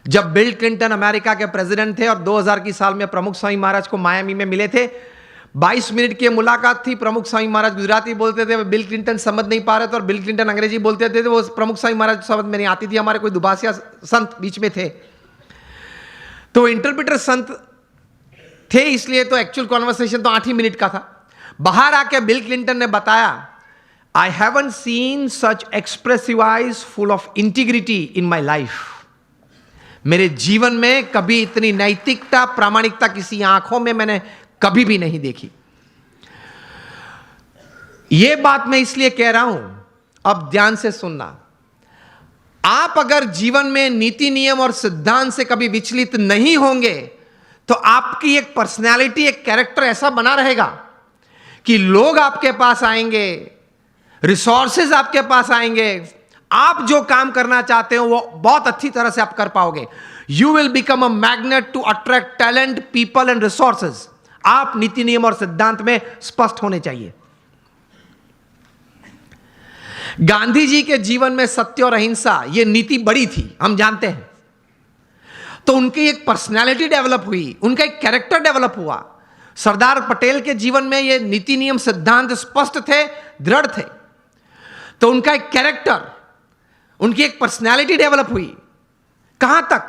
जब bill Clinton America के president थे और 2000 की साल में प्रमुख स्वामी महाराज को मायामी में मिले थे, 22 मिनट की मुलाकात थी। प्रमुख स्वामी महाराज गुजराती बोलते थे, बिल क्लिंटन समझ नहीं पा रहे थे, और बिल क्लिंटन अंग्रेजी बोलते थे, तो वो प्रमुख स्वामी महाराज समझ में नहीं आती थी। हमारे कोई दुभाषिया संत बीच में थे, तो इंटरप्रेटर संत थे, इसलिए तो एक्चुअल कॉन्वर्सेशन तो 8 ही मिनट का था। बाहर आके बिल क्लिंटन ने बताया, I haven't seen such expressive eyes full of integrity in my life. मेरे जीवन में कभी इतनी नैतिकता, प्रामाणिकता किसी आंखों में मैंने कभी भी नहीं देखी। यह बात मैं इसलिए कह रहा हूं, अब ध्यान से सुनना। आप अगर जीवन में नीति, नियम और सिद्धांत से कभी विचलित नहीं होंगे, तो आपकी एक पर्सनैलिटी, एक कैरेक्टर ऐसा बना रहेगा कि लोग आपके पास आएंगे, रिसोर्सेज आपके पास आएंगे, आप जो काम करना चाहते हो वो बहुत अच्छी तरह से आप कर पाओगे। You will become a magnet to attract talent, people and resources. आप नीति, नियम और सिद्धांत में स्पष्ट होने चाहिए। गांधी जी के जीवन में सत्य और अहिंसा ये नीति बड़ी थी, हम जानते हैं। तो उनकी एक पर्सनैलिटी डेवलप हुई, उनका एक कैरेक्टर डेवलप हुआ। सरदार पटेल के जीवन में ये नीति, नियम, सिद्धांत स्पष्ट थे, दृढ़ थे, तो उनका एक कैरेक्टर, उनकी एक पर्सनैलिटी डेवलप हुई। कहां तक?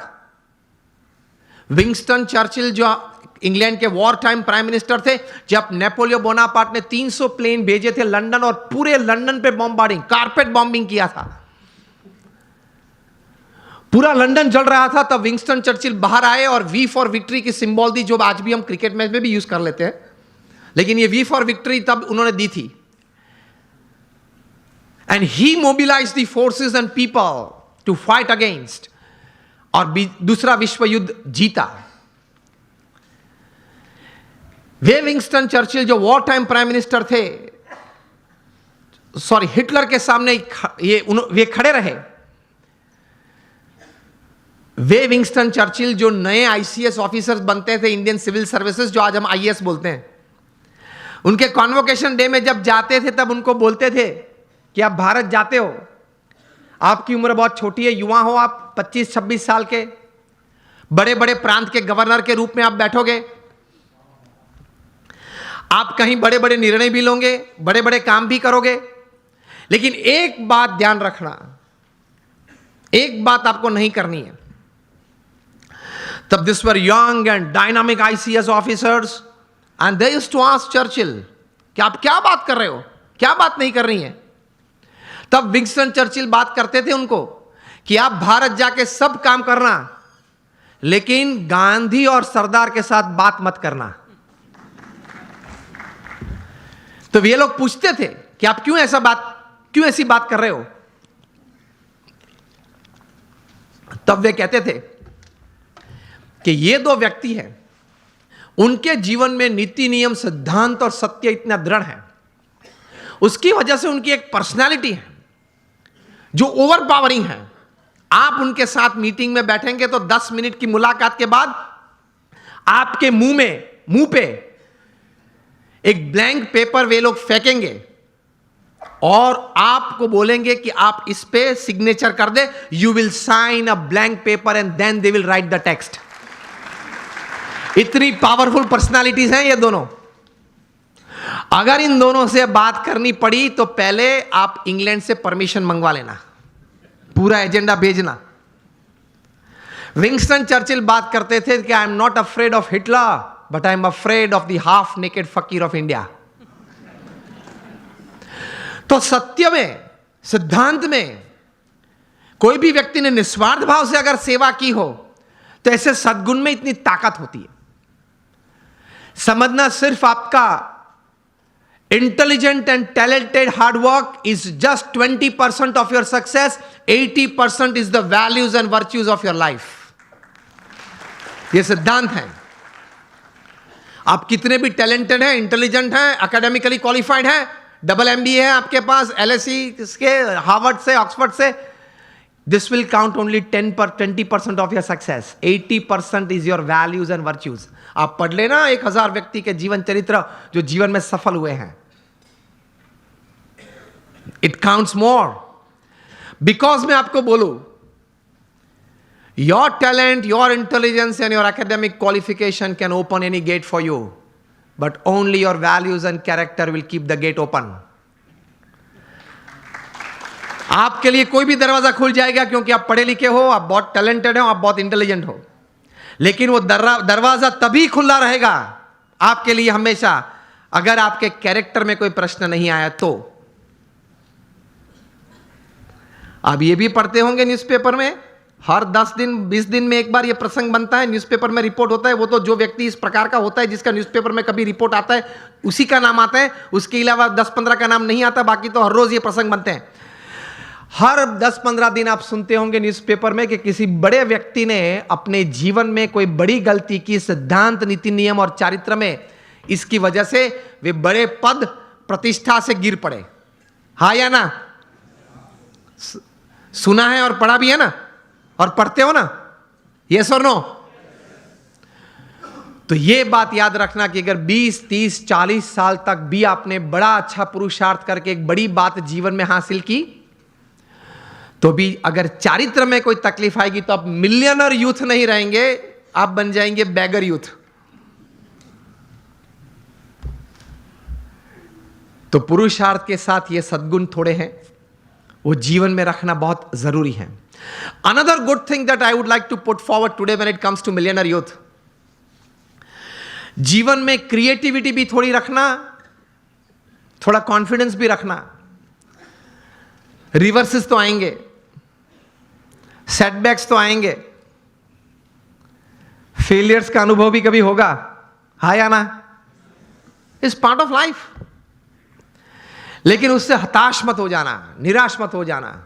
विंस्टन चर्चिल जो इंग्लैंड के वॉर टाइम प्राइम मिनिस्टर थे, जब नेपोलियन बोनापार्ट ने 300 प्लेन भेजे थे लंदन और पूरे लंदन पे बॉम्बार्डिंग, कारपेट बॉम्बिंग किया था, पूरा लंदन जल रहा था, तब विंस्टन चर्चिल बाहर आए और वी फॉर विक्ट्री की सिंबल दी, जो आज भी हम क्रिकेट मैच में भी यूज कर लेते हैं, लेकिन ये वी फॉर विक्ट्री तब उन्होंने दी थी। And he mobilised the forces and people to fight against, और दूसरा विश्व युद्ध जीता। वे विंस्टन चर्चिल जो वॉर टाइम प्राइम मिनिस्टर थे, सॉरी, हिटलर के सामने वे खड़े रहे। वे विंस्टन चर्चिल जो नए आईसीएस ऑफिसर्स बनते थे, इंडियन सिविल सर्विसेज, जो आज हम आईएएस बोलते हैं, उनके कॉन्वोकेशन डे में जब जाते थे तब उनको बोलते थे कि आप भारत जाते हो, आपकी उम्र बहुत छोटी है, युवा हो आप, 25-26 साल के, बड़े बड़े प्रांत के गवर्नर के रूप में आप बैठोगे, आप कहीं बड़े बड़े निर्णय भी लोगे, बड़े बड़े काम भी करोगे, लेकिन एक बात ध्यान रखना, एक बात आपको नहीं करनी है। तब this were young and dynamic ICS officers and they used to ask Churchill कि आप क्या बात कर रहे हो, क्या बात नहीं कर रही हैं। तब विंस्टन चर्चिल बात करते थे उनको कि आप भारत जाके सब काम करना, लेकिन गांधी और सरदार के साथ बात मत करना। तो वे लोग पूछते थे कि आप क्यों ऐसी बात कर रहे हो। तब वे कहते थे कि ये दो व्यक्ति हैं, उनके जीवन में नीति, नियम, सिद्धांत और सत्य इतना दृढ़ है, उसकी वजह से उनकी एक पर्सनालिटी है जो ओवर पावरिंग है। आप उनके साथ मीटिंग में बैठेंगे तो 10 मिनट की मुलाकात के बाद आपके मुंह पे एक ब्लैंक पेपर वे लोग फेंकेंगे और आपको बोलेंगे कि आप इस पे सिग्नेचर कर दे। You will sign a blank paper and then they will write the text. इतनी पावरफुल पर्सनालिटीज हैं ये दोनों। अगर इन दोनों से बात करनी पड़ी तो पहले आप इंग्लैंड से परमिशन मंगवा लेना, पूरा एजेंडा भेजना। विंस्टन चर्चिल बात करते थे कि I am not afraid of Hitler but I am afraid of the half naked फकीर ऑफ इंडिया। तो सत्य में, सिद्धांत में कोई भी व्यक्ति ने निस्वार्थ भाव से अगर सेवा की हो तो ऐसे सद्गुण में इतनी ताकत होती है। समझना, सिर्फ आपका intelligent and talented hard work is just 20% of your success, 80% is the values and virtues of your life. ये सिद्धांत है। आप कितने भी टैलेंटेड हैं, इंटेलिजेंट हैं, एकेडमिकली क्वालिफाइड हैं, डबल MBA है आपके पास, LSE के, हार्वर्ड से, ऑक्सफोर्ड से, this will count only 20% of your success. 80% is your values and virtues. आप पढ़ लेना 1000 व्यक्ति के जीवन चरित्र जो जीवन में सफल हुए हैं। It counts more. बिकॉज मैं आपको बोलूं, Your talent, your intelligence, and your academic qualification can open any gate for you, but only your values and character will keep the gate open. आपके लिए कोई भी दरवाजा खुल जाएगा क्योंकि आप पढ़े लिखे हो, आप बहुत टैलेंटेड हो, आप बहुत इंटेलिजेंट हो, लेकिन वो दरवाजा तभी खुला रहेगा आपके लिए हमेशा अगर आपके कैरेक्टर में कोई प्रश्न नहीं आया तो। आप ये भी पढ़ते होंगे न्यूज़पेपर में, हर 10 दिन 20 दिन में एक बार ये प्रसंग बनता है, न्यूज़पेपर में रिपोर्ट होता है। वो तो जो व्यक्ति इस प्रकार का होता है जिसका न्यूज़पेपर में कभी रिपोर्ट आता है उसी का नाम आता है, उसके अलावा 10-15 का नाम नहीं आता। बाकी तो हर रोज ये प्रसंग बनते हैं। हर 10-15 दिन आप सुनते होंगे न्यूज़पेपर में कि किसी बड़े व्यक्ति ने अपने जीवन में कोई बड़ी गलती की, सिद्धांत, नीति, नियम और चारित्र में, इसकी वजह से वे बड़े पद प्रतिष्ठा से गिर पड़े। हाँ या ना? सुना है और पढ़ा भी है ना, और पढ़ते हो ना, यस और नो? तो ये बात याद रखना कि अगर 20, 30, 40 साल तक भी आपने बड़ा अच्छा पुरुषार्थ करके एक बड़ी बात जीवन में हासिल की, तो भी अगर चारित्र में कोई तकलीफ आएगी तो आप मिलियनर यूथ नहीं रहेंगे, आप बन जाएंगे बैगर यूथ। तो पुरुषार्थ के साथ ये सद्गुण थोड़े हैं, वो जीवन में रखना बहुत जरूरी है। Another good thing that I would like to put forward today when it comes to millionaire youth, जीवन में क्रिएटिविटी भी थोड़ी रखना, थोड़ा कॉन्फिडेंस भी रखना। रिवर्सेस तो आएंगे, सेटबैक्स तो आएंगे, फेलियर्स का अनुभव भी कभी होगा, हाँ या ना? It's part of life. लेकिन उससे हताश मत हो जाना, निराश मत हो जाना।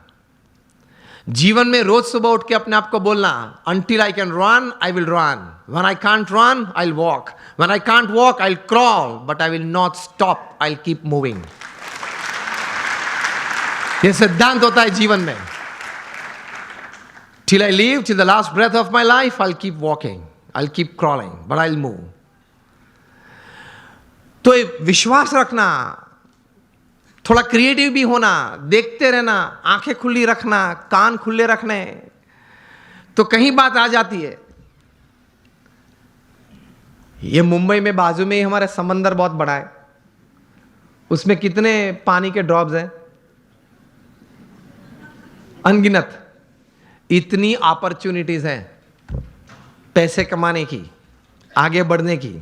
जीवन में रोज सुबह उठ के अपने आप को बोलना, until I can run, I will run. When I can't run, I'll walk. When I can't walk, I'll crawl, but I will not stop. I'll keep moving. ये सिद्धांत होता है जीवन में। Till I live, till the last breath of my life, I'll keep walking. I'll keep crawling, but I'll move. तो विश्वास रखना, थोड़ा क्रिएटिव भी होना, देखते रहना, आंखें खुली रखना, कान खुले रखने, तो कहीं बात आ जाती है। ये मुंबई में बाजू में ही हमारा समंदर बहुत बड़ा है, उसमें कितने पानी के ड्रॉप्स हैं, अनगिनत। इतनी अपॉर्चुनिटीज हैं पैसे कमाने की, आगे बढ़ने की,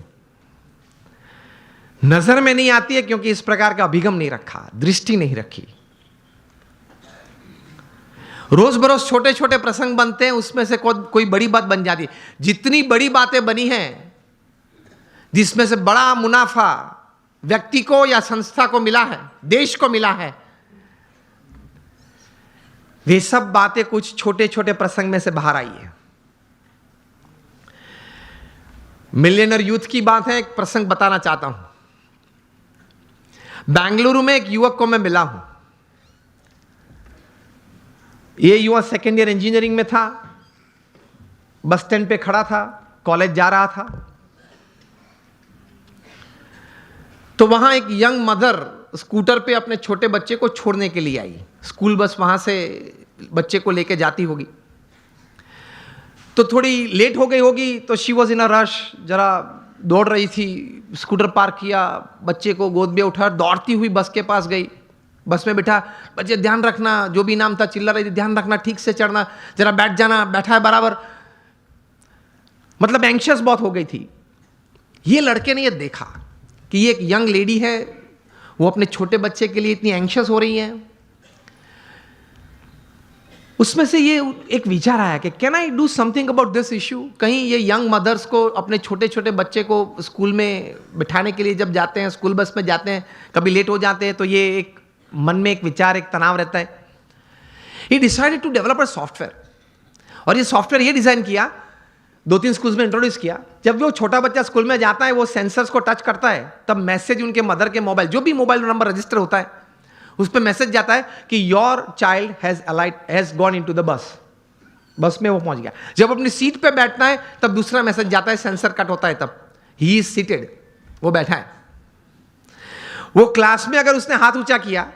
नजर में नहीं आती है क्योंकि इस प्रकार का अभिगम नहीं रखा, दृष्टि नहीं रखी। रोज बरोज छोटे छोटे प्रसंग बनते हैं, उसमें से कोई बड़ी बात बन जाती है। जितनी बड़ी बातें बनी हैं, जिसमें से बड़ा मुनाफा व्यक्ति को या संस्था को मिला है, देश को मिला है, वे सब बातें कुछ छोटे छोटे प्रसंग में से बाहर आई है। मिलियनर यूथ की बात है, एक प्रसंग बताना चाहता हूं। बेंगलुरु में एक युवक को मैं मिला हूं। यह युवक सेकेंड ईयर इंजीनियरिंग में था, बस स्टैंड पे खड़ा था, कॉलेज जा रहा था। तो वहां एक यंग मदर स्कूटर पे अपने छोटे बच्चे को छोड़ने के लिए आई। स्कूल बस वहां से बच्चे को लेके जाती होगी, तो थोड़ी लेट हो गई होगी, तो she was in a rush, जरा दौड़ रही थी। स्कूटर पार्क किया, बच्चे को गोद में उठा, दौड़ती हुई बस के पास गई, बस में बिठा, बच्चे ध्यान रखना, जो भी नाम था चिल्ला रही थी, ध्यान रखना, ठीक से चढ़ना, जरा बैठ जाना, बैठा है बराबर। मतलब एंग्शियस बहुत हो गई थी। ये लड़के ने ये देखा कि ये एक यंग लेडी है, वो अपने छोटे बच्चे के लिए इतनी एंग्शियस हो रही है। उसमें से ये एक विचार आया कि can I do something about this issue. कहीं ये यंग मदर्स को अपने छोटे छोटे बच्चे को स्कूल में बिठाने के लिए जब जाते हैं, स्कूल बस में जाते हैं, कभी लेट हो जाते हैं, तो ये एक मन में एक विचार, एक तनाव रहता है। He decided to develop a software, और ये सॉफ्टवेयर ये डिजाइन किया, 2-3 स्कूल्स में इंट्रोड्यूस किया। जब वो छोटा बच्चा स्कूल में जाता है, वो सेंसर्स को टच करता है, तब मैसेज उनके मदर के मोबाइल, जो भी मोबाइल नंबर रजिस्टर होता है, उस पर मैसेज जाता है कि your child has gone into the bus. बस में वो पहुंच गया। जब अपनी सीट पे बैठना है, तब दूसरा मैसेज जाता है, सेंसर कट होता है, तब ही इज सीटेड, वो बैठा है। वो क्लास में अगर उसने हाथ ऊंचा किया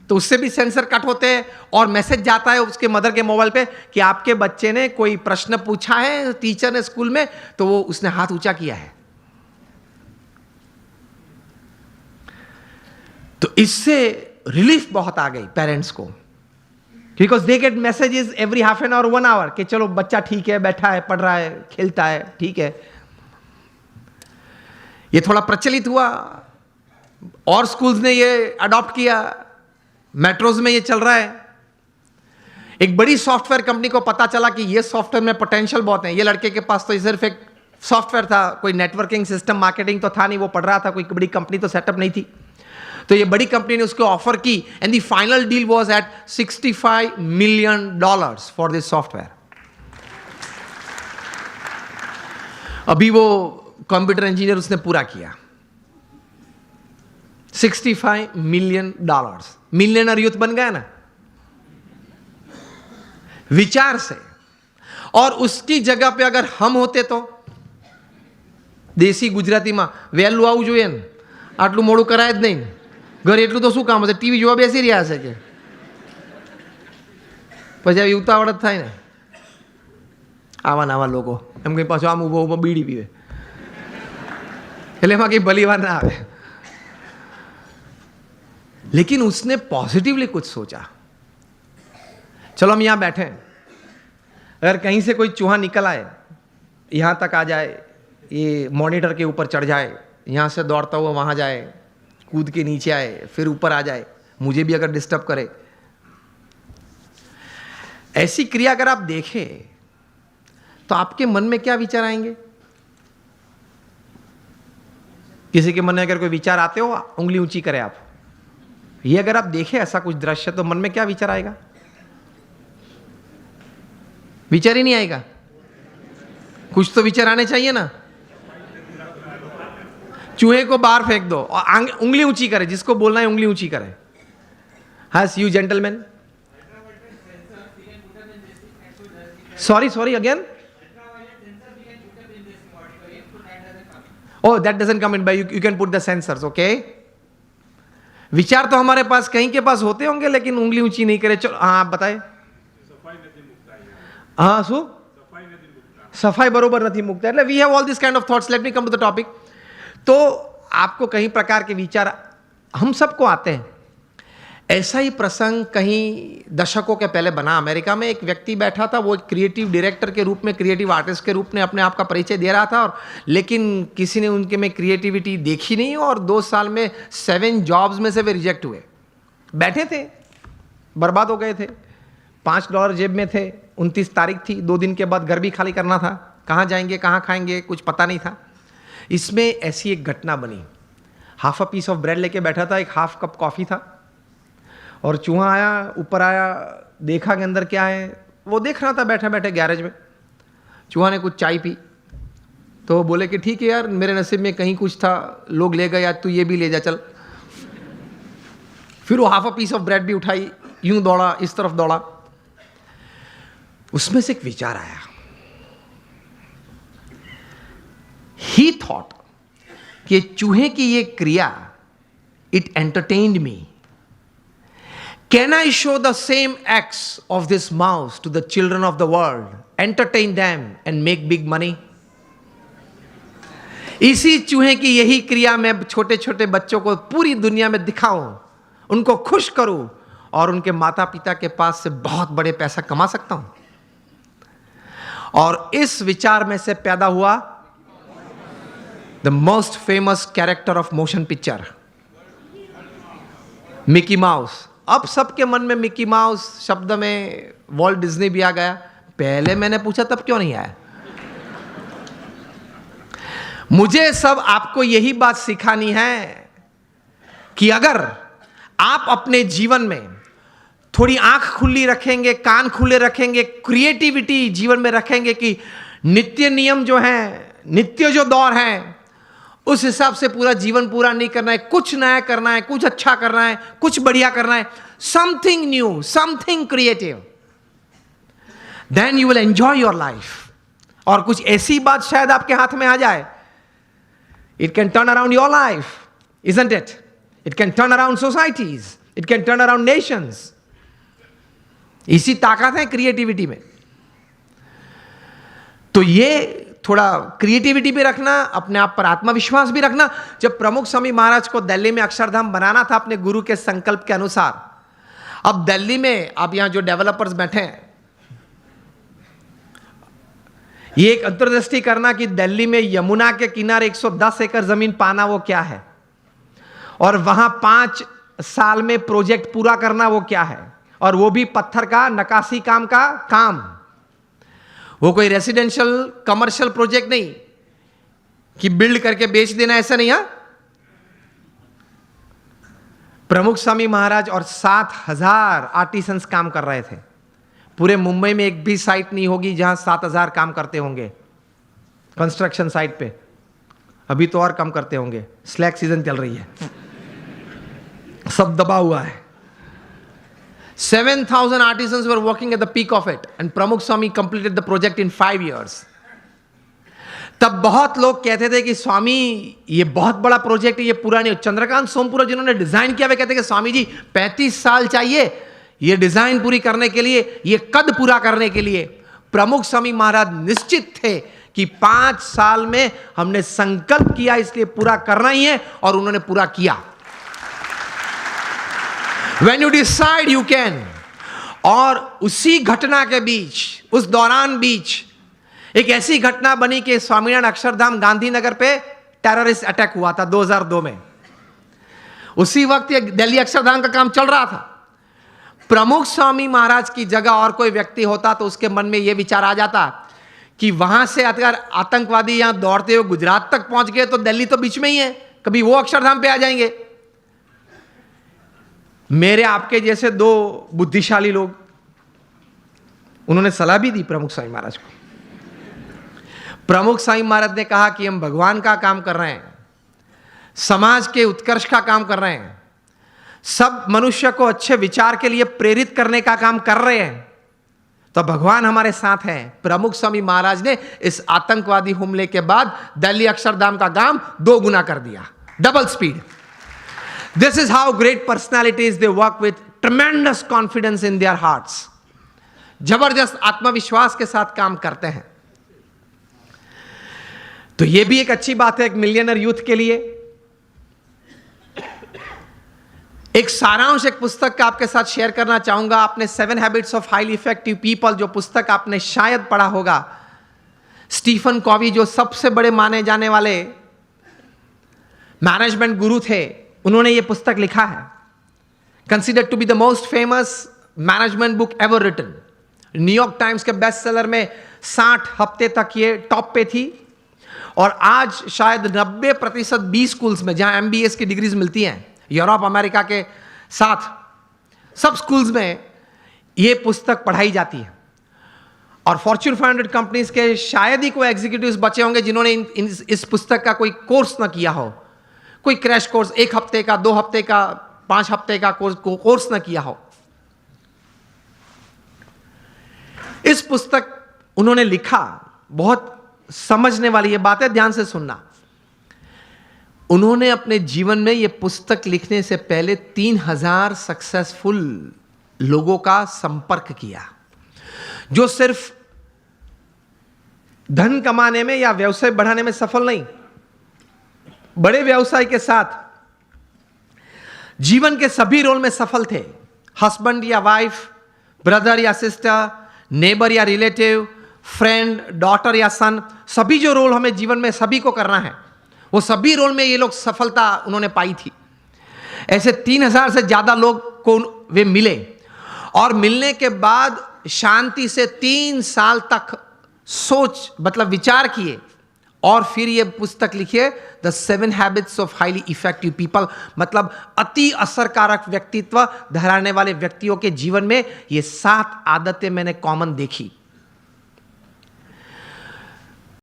तो उससे भी सेंसर कट होते हैं और मैसेज जाता है उसके मदर के मोबाइल पे कि आपके बच्चे ने कोई प्रश्न पूछा है टीचर ने स्कूल में, तो वो उसने हाथ ऊंचा किया है। तो इससे रिलीफ बहुत आ गई पेरेंट्स को, because they get messages every half an hour 1 hour कि चलो बच्चा ठीक है, बैठा है, पढ़ रहा है, खेलता है, ठीक है। ये थोड़ा प्रचलित हुआ और स्कूल्स ने ये अडॉप्ट किया, मेट्रोज में ये चल रहा है। एक बड़ी सॉफ्टवेयर कंपनी को पता चला कि ये सॉफ्टवेयर में पोटेंशियल बहुत है। ये लड़के के पास तो सिर्फ एक सॉफ्टवेयर था, कोई नेटवर्किंग सिस्टम मार्केटिंग तो था नहीं, वो पढ़ रहा था, कोई बड़ी कंपनी तो सेटअप नहीं थी। तो ये बड़ी कंपनी ने उसको ऑफर की and the final deal was at $65 million for this software. अभी वो कंप्यूटर इंजीनियर उसने पूरा किया। $65 million, मिलियनर यूथ बन गया ना विचार से। और उसकी जगह पे अगर हम होते तो देसी गुजरातीમાં વહેલું આવવું જોઈએ ને, આટલું મોડું કરાય જ નહીં, ઘરે એટલું તો શું કામ હશે, ટીવી જોવા બેસી રહ્યા હશે કે પછી આવી ઉતાવળ જ થાય ને। આવા નવા લોકો એમ કંઈ પાછું આમ ઊભો ઊભો બીડી પીવે એટલે એમાં કંઈ ભલી વાર ના આવે। लेकिन उसने पॉजिटिवली कुछ सोचा। चलो हम यहां बैठे हैं, अगर कहीं से कोई चूहा निकल आए, यहां तक आ जाए, ये मॉनिटर के ऊपर चढ़ जाए, यहां से दौड़ता हुआ वहां जाए, कूद के नीचे आए, फिर ऊपर आ जाए, मुझे भी अगर डिस्टर्ब करे, ऐसी क्रिया अगर आप देखें तो आपके मन में क्या विचार आएंगे? किसी के मन में अगर कोई विचार आते हो, उंगली ऊंची करें आप। ये अगर आप देखें ऐसा कुछ दृश्य तो मन में क्या विचार आएगा? विचार ही नहीं आएगा। कुछ तो विचार आने चाहिए ना। चूहे को बाहर फेंक दो और उंगली ऊंची करे, जिसको बोलना है उंगली ऊंची करे। Has you gentlemen? Sorry again. Oh, that doesn't come in by you can put the sensors, okay? विचार तो हमारे पास कहीं के पास होते होंगे, लेकिन उंगली ऊंची नहीं करे। चलो हाँ आप बताए। हाँ शू सफाई बरोबर नहीं मुकता है। We have all this kind of thoughts. Let me come to the topic. तो आपको कई प्रकार के विचार हम सबको आते हैं। ऐसा ही प्रसंग कहीं दशकों के पहले बना। अमेरिका में एक व्यक्ति बैठा था, वो क्रिएटिव डायरेक्टर के रूप में, क्रिएटिव आर्टिस्ट के रूप में अपने आप का परिचय दे रहा था, और लेकिन किसी ने उनके में क्रिएटिविटी देखी नहीं, और 2 साल में 7 जॉब्स में से वे रिजेक्ट हुए। बैठे थे, बर्बाद हो गए थे, $5 जेब में थे, 29 तारीख थी, 2 दिन के बाद घर भी खाली करना था, कहाँ जाएंगे कहाँ खाएंगे कुछ पता नहीं था। इसमें ऐसी एक घटना बनी। Half a piece of bread लेके बैठा था, एक हाफ कप कॉफ़ी था, और चूहा आया, ऊपर आया, देखा कि अंदर क्या है। वो देख रहा था बैठे बैठे गैरेज में। चूहा ने कुछ चाय पी, तो बोले कि ठीक है यार, मेरे नसीब में कहीं कुछ था, लोग ले गए, आज तू ये भी ले जा चल। फिर वो half a piece of bread भी उठाई, यूं दौड़ा, इस तरफ दौड़ा। उसमें से एक विचार आया। ही थॉट कि चूहे की ये क्रिया, it entertained me. Can I show the same acts of this mouse to the children of the world, entertain them and make big money? इसी चूहे की यही क्रिया मैं छोटे छोटे बच्चों को पूरी दुनिया में दिखाऊं, उनको खुश करूं, और उनके माता पिता के पास से बहुत बड़े पैसा कमा सकता हूं। और इस विचार में से पैदा हुआ the most famous character of motion picture, Mickey mouse. अब सबके मन में मिकी माउस शब्द में वॉल्ट डिज्नी भी आ गया। पहले मैंने पूछा तब क्यों नहीं आया? मुझे सब आपको यही बात सिखानी है कि अगर आप अपने जीवन में थोड़ी आंख खुली रखेंगे, कान खुले रखेंगे, क्रिएटिविटी जीवन में रखेंगे कि नित्य नियम जो है, नित्य जो दौर है, उस हिसाब से पूरा जीवन पूरा नहीं करना है, कुछ नया करना है, कुछ अच्छा करना है, कुछ बढ़िया करना है, something new, something creative, then you will enjoy your life. और कुछ ऐसी बात शायद आपके हाथ में आ जाए, it can turn around your life, isn't it? It can turn around societies, it can turn around Nations. इसी ताकत है क्रिएटिविटी में। तो ये थोड़ा क्रिएटिविटी भी रखना, अपने आप पर आत्मविश्वास भी रखना। जब प्रमुख स्वामी महाराज को दिल्ली में अक्षरधाम बनाना था अपने गुरु के संकल्प के अनुसार, अब दिल्ली में आप यहां जो डेवलपर्स बैठे हैं, ये एक अंतर्दृष्टि करना कि दिल्ली में यमुना के किनारे 110 एकड़ जमीन पाना वो क्या है, और वहां 5 साल में प्रोजेक्ट पूरा करना वो क्या है, और वो भी पत्थर का नक्काशी काम का काम। वो कोई रेसिडेंशियल कमर्शियल प्रोजेक्ट नहीं कि बिल्ड करके बेच देना, ऐसा नहीं। प्रमुख स्वामी महाराज और 7,000 आर्टिसंस काम कर रहे थे। पूरे मुंबई में एक भी साइट नहीं होगी जहां 7,000 काम करते होंगे कंस्ट्रक्शन साइट पे। अभी तो और कम करते होंगे, स्लैक सीजन चल रही है, सब दबा हुआ है। 7,000 artisans were working at the peak of it, and Pramukh Swami completed the project in 5 years. तब बहुत लोग कहते थे कि स्वामी ये बहुत बड़ा प्रोजेक्ट है, ये पूरा नहीं। चंद्रकांत सोमपुरा जिन्होंने डिजाइन किया वे कहते कि स्वामी जी 35 साल चाहिए ये डिजाइन पूरी करने के लिए, ये कद पूरा करने के लिए। प्रमुख स्वामी महाराज निश्चित थे कि 5 साल में हमने संकल्प किया इसलिए पूरा करना ही है, और उन्होंने पूरा किया। When you decide you can। और उसी घटना के बीच, उस दौरान बीच एक ऐसी घटना बनी कि स्वामीनारायण अक्षरधाम गांधीनगर पे टेररिस्ट अटैक हुआ था 2002 में। उसी वक्त ये दिल्ली अक्षरधाम का काम चल रहा था। प्रमुख स्वामी महाराज की जगह और कोई व्यक्ति होता तो उसके मन में यह विचार आ जाता कि वहां से अगर आतंकवादी यहां दौड़ते हुए गुजरात तक पहुंच गए तो दिल्ली तो बीच में ही है, कभी वो अक्षरधाम पे आ जाएंगे। मेरे आपके जैसे 2 बुद्धिशाली लोग, उन्होंने सलाह भी दी प्रमुख स्वामी महाराज को। प्रमुख स्वामी महाराज ने कहा कि हम भगवान का काम कर रहे हैं, समाज के उत्कर्ष का काम कर रहे हैं, सब मनुष्य को अच्छे विचार के लिए प्रेरित करने का काम कर रहे हैं, तो भगवान हमारे साथ हैं। प्रमुख स्वामी महाराज ने इस आतंकवादी हमले के बाद दिल्ली अक्षरधाम का काम 2 गुना कर दिया, double speed. This is how great personalities they work with tremendous confidence in their hearts। जबरदस्त आत्मविश्वास के साथ काम करते हैं। तो यह भी एक अच्छी बात है एक मिलियनर यूथ के लिए। एक सारांश एक पुस्तक का आपके साथ शेयर करना चाहूंगा। आपने 7 habits of highly effective people जो पुस्तक आपने शायद पढ़ा होगा, स्टीफन कॉवी जो सबसे बड़े माने जाने वाले मैनेजमेंट गुरु थे, उन्होंने ये पुस्तक लिखा है। Considered to be the most famous management book ever written. New York Times के बेस्ट सेलर में 60 हफ्ते तक ये टॉप पे थी, और आज शायद 90% बी स्कूल्स में जहां MBA की डिग्रीज मिलती हैं यूरोप अमेरिका के साथ, सब स्कूल्स में ये पुस्तक पढ़ाई जाती है। और फॉर्च्यून 500 कंपनीज के शायद ही कोई एग्जीक्यूटिव्स बचे होंगे जिन्होंने इस पुस्तक का कोई कोर्स ना किया हो, कोई क्रैश कोर्स 1 हफ्ते का, 2 हफ्ते का, 5 हफ्ते का कोर्स ना किया हो। इस पुस्तक उन्होंने लिखा, बहुत समझने वाली ये बात है, ध्यान से सुनना। उन्होंने अपने जीवन में ये पुस्तक लिखने से पहले 3000 सक्सेसफुल लोगों का संपर्क किया, जो सिर्फ धन कमाने में या व्यवसाय बढ़ाने में सफल नहीं, बड़े व्यवसाय के साथ जीवन के सभी रोल में सफल थे। हस्बैंड या वाइफ, ब्रदर या सिस्टर, नेबर या रिलेटिव, फ्रेंड, डॉटर या सन, सभी जो रोल हमें जीवन में सभी को करना है, वो सभी रोल में ये लोग सफलता उन्होंने पाई थी। ऐसे 3000 से ज्यादा लोग को वे मिले, और मिलने के बाद शांति से 3 साल तक सोच मतलब विचार किए, और फिर ये पुस्तक लिखिए the 7 habits of highly effective people. मतलब अति असरकारक व्यक्तित्व धराने वाले व्यक्तियों के जीवन में ये 7 आदतें मैंने कॉमन देखी।